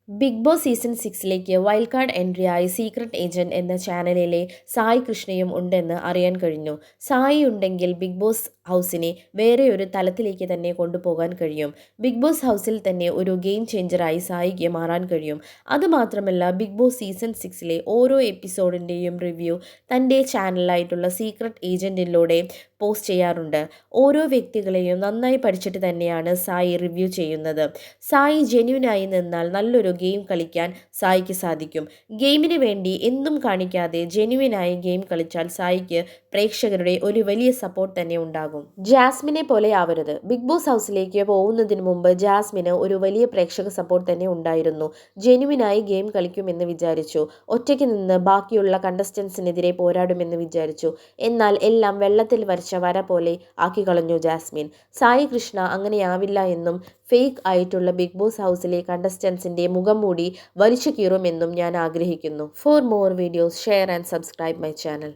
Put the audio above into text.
Big Boss season 6ലേക്ക് wild card എൻട്രിയായി secret agent എന്ന ചാനലിലെ സായി കൃഷ്ണയും ഉണ്ടെന്ന് അറിയാൻ കഴിഞ്ഞു. സായി ഉണ്ടെങ്കിൽ ബിഗ് ബോസ് ഹൗസിനെ വേറെ ഒരു തലത്തിലേക്ക് തന്നെ കൊണ്ടുപോകാൻ കഴിയും. ബിഗ് ബോസ് ഹൗസിൽ തന്നെ ഒരു ഗെയിം ചേഞ്ചറായി സായിക്ക് മാറാൻ കഴിയും. അതുമാത്രമല്ല, ബിഗ് ബോസ് സീസൺ 6ലെ ഓരോ എപ്പിസോഡിൻ്റെയും റിവ്യൂ തൻ്റെ ചാനലായിട്ടുള്ള സീക്രട്ട് ഏജന്റിലൂടെ പോസ്റ്റ് ചെയ്യാറുണ്ട്. ഓരോ വ്യക്തികളെയും നന്നായി പഠിച്ചിട്ട് തന്നെയാണ് സായി റിവ്യൂ ചെയ്യുന്നത്. സായി ജെന്യുനായി നിന്നാൽ നല്ലൊരു ഗെയിം കളിക്കാൻ സായിക്ക് സാധിക്കും. ഗെയിമിന് വേണ്ടി എന്തും കാണിക്കാതെ ജെന്യുവിനായി ഗെയിം കളിച്ചാൽ സായിക്ക് പ്രേക്ഷകരുടെ ഒരു വലിയ സപ്പോർട്ട് തന്നെ ഉണ്ടാകും. ജാസ്മിനെ പോലെ ആവരുത്. ബിഗ് ബോസ് ഹൗസിലേക്ക് പോകുന്നതിന് മുമ്പ് ജാസ്മിന് ഒരു വലിയ പ്രേക്ഷക സപ്പോർട്ട് തന്നെ ഉണ്ടായിരുന്നു. ജെന്യുവിനായി ഗെയിം കളിക്കുമെന്ന് വിചാരിച്ചു. ഒറ്റയ്ക്ക് നിന്ന് ബാക്കിയുള്ള കണ്ടസ്റ്റൻസിനെതിരെ പോരാടുമെന്ന് വിചാരിച്ചു. എന്നാൽ എല്ലാം വെള്ളത്തിൽ വരച്ച വര പോലെ ആക്കി കളഞ്ഞു ജാസ്മിൻ. സായി കൃഷ്ണ അങ്ങനെയാവില്ല എന്നും ഫേക്ക് ആയിട്ടുള്ള ബിഗ് ബോസ് ഹൗസിലെ കണ്ടസ്റ്റൻസിന്റെ മുഖം മൂടി വലിച്ചു കീറുമെന്നും ഞാൻ ആഗ്രഹിക്കുന്നു. For more videos share and subscribe my channel.